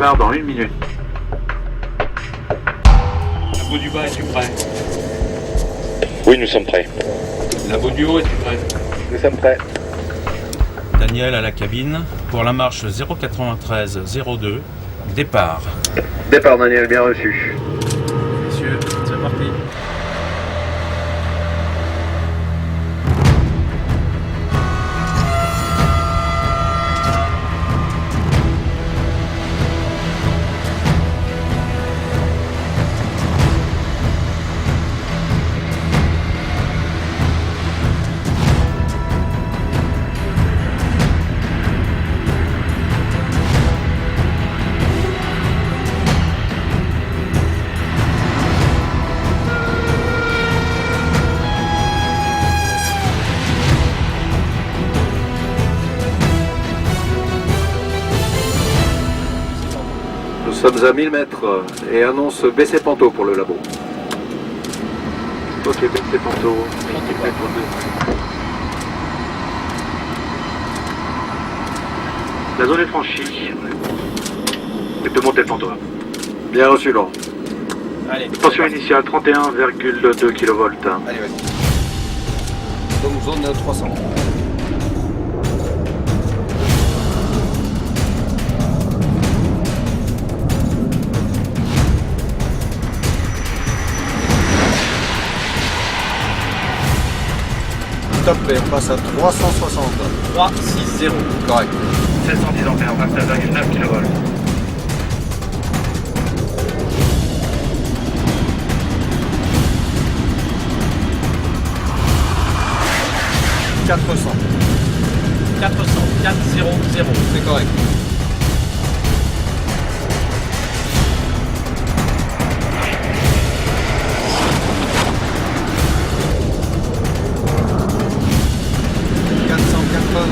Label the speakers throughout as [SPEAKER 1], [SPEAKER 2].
[SPEAKER 1] départ dans 1 minute.
[SPEAKER 2] Labo du bas, es-tu prêt?
[SPEAKER 3] Oui, nous sommes prêts.
[SPEAKER 2] Labo du haut, es-tu prêt?
[SPEAKER 3] Nous sommes prêts.
[SPEAKER 4] Daniel à la cabine pour la marche 093-02, départ.
[SPEAKER 3] Départ Daniel, bien reçu.
[SPEAKER 4] Messieurs, c'est parti.
[SPEAKER 5] Nous sommes à 1000 mètres et annonce baisser Panto pour le labo.
[SPEAKER 1] Ok, baissez Panto. Équipe mètre 2. La zone est franchie. Tu peux monter le Panto.
[SPEAKER 5] Bien reçu, Laurent.
[SPEAKER 6] Allez.
[SPEAKER 1] Tension initiale 31,2 kV.
[SPEAKER 6] Allez, vas-y. Donc zone 300. Top, et on passe à 360.
[SPEAKER 2] 360.
[SPEAKER 6] Correct.
[SPEAKER 1] 710 ampères, 27,9 kV.
[SPEAKER 6] « 400.
[SPEAKER 2] 400.
[SPEAKER 6] C'est correct.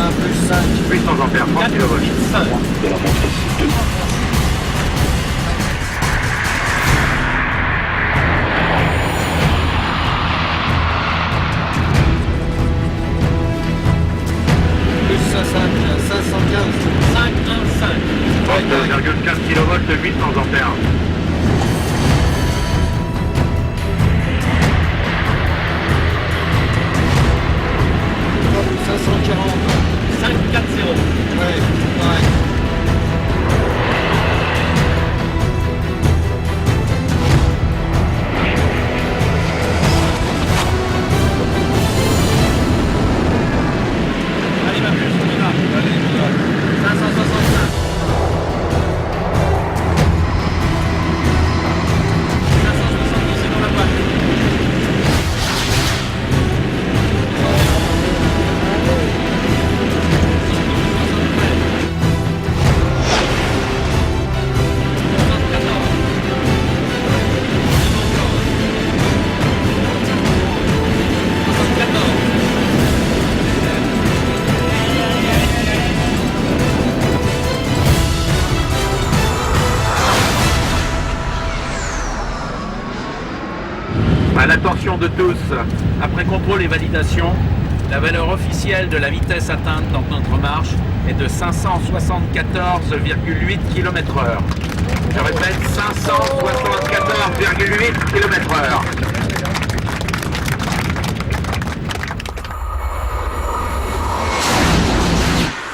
[SPEAKER 6] Plus 5.
[SPEAKER 1] 800 ampères, 30 kV.
[SPEAKER 2] 5.
[SPEAKER 3] De la montre ici, 2.
[SPEAKER 6] Plus 515.
[SPEAKER 2] 515.
[SPEAKER 1] 32,4 kV de 800 ampères.
[SPEAKER 6] Top 540.
[SPEAKER 2] 540.
[SPEAKER 6] Ouais, correct.
[SPEAKER 2] Allez, ma puce, on y va.
[SPEAKER 6] Allez, on y va.
[SPEAKER 2] 565. 570, c'est dans la boîte.
[SPEAKER 4] À l'attention de tous, après contrôle et validation, la valeur officielle de la vitesse atteinte dans notre marche est de 574,8 km/h. Je répète, 574,8 km/h.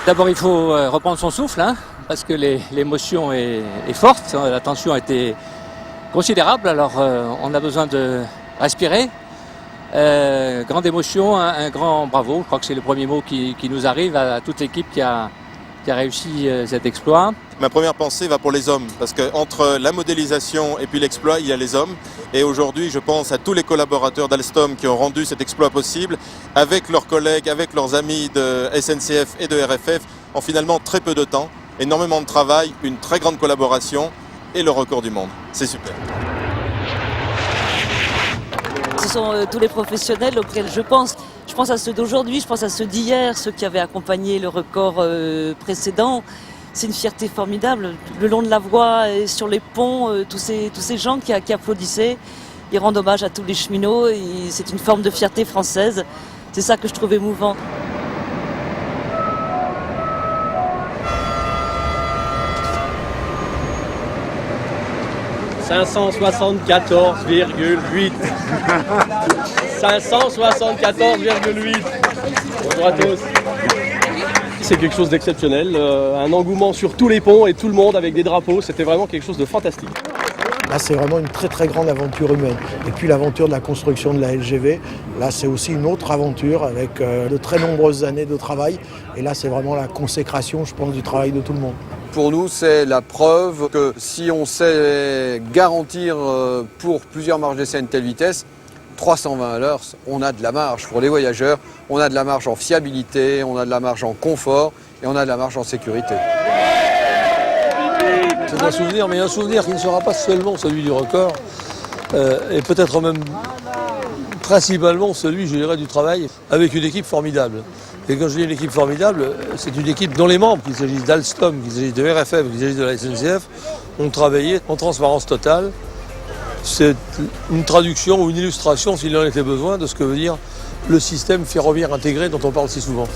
[SPEAKER 7] D'abord, il faut reprendre son souffle, hein, parce que l'émotion est forte, la tension a été considérable, alors on a besoin de respirer. Grande émotion, un grand bravo, je crois que c'est le premier mot qui nous arrive à toute l'équipe qui a réussi cet exploit.
[SPEAKER 8] Ma première pensée va pour les hommes, parce qu'entre la modélisation et puis l'exploit, il y a les hommes. Et aujourd'hui, je pense à tous les collaborateurs d'Alstom qui ont rendu cet exploit possible, avec leurs collègues, avec leurs amis de SNCF et de RFF, en finalement très peu de temps, énormément de travail, une très grande collaboration et le record du monde. C'est super.
[SPEAKER 9] Ce sont tous les professionnels auxquels je pense. Je pense à ceux d'aujourd'hui, je pense à ceux d'hier, ceux qui avaient accompagné le record précédent. C'est une fierté formidable. Le long de la voie et sur les ponts, tous ces gens qui applaudissaient, ils rendent hommage à tous les cheminots. Et c'est une forme de fierté française. C'est ça que je trouve émouvant.
[SPEAKER 2] 574,8. 574,8. Bonjour à tous. C'est quelque chose d'exceptionnel, un engouement sur tous les ponts et tout le monde avec des drapeaux, c'était vraiment quelque chose de fantastique.
[SPEAKER 10] Là, c'est vraiment une très très grande aventure humaine. Et puis l'aventure de la construction de la LGV, là, c'est aussi une autre aventure avec de très nombreuses années de travail. Et là, c'est vraiment la consécration, je pense, du travail de tout le monde.
[SPEAKER 6] Pour nous, c'est la preuve que si on sait garantir pour plusieurs marges d'essai une telle vitesse, 320 à l'heure, on a de la marge pour les voyageurs, on a de la marge en fiabilité, on a de la marge en confort et on a de la marge en sécurité.
[SPEAKER 11] C'est un souvenir, mais un souvenir qui ne sera pas seulement celui du record, et peut-être même principalement celui, je dirais, du travail avec une équipe formidable. Et quand je dis une équipe formidable, c'est une équipe dont les membres, qu'il s'agisse d'Alstom, qu'il s'agisse de RFF, qu'il s'agisse de la SNCF, ont travaillé en transparence totale. C'est une traduction ou une illustration, s'il en était besoin, de ce que veut dire le système ferroviaire intégré dont on parle si souvent.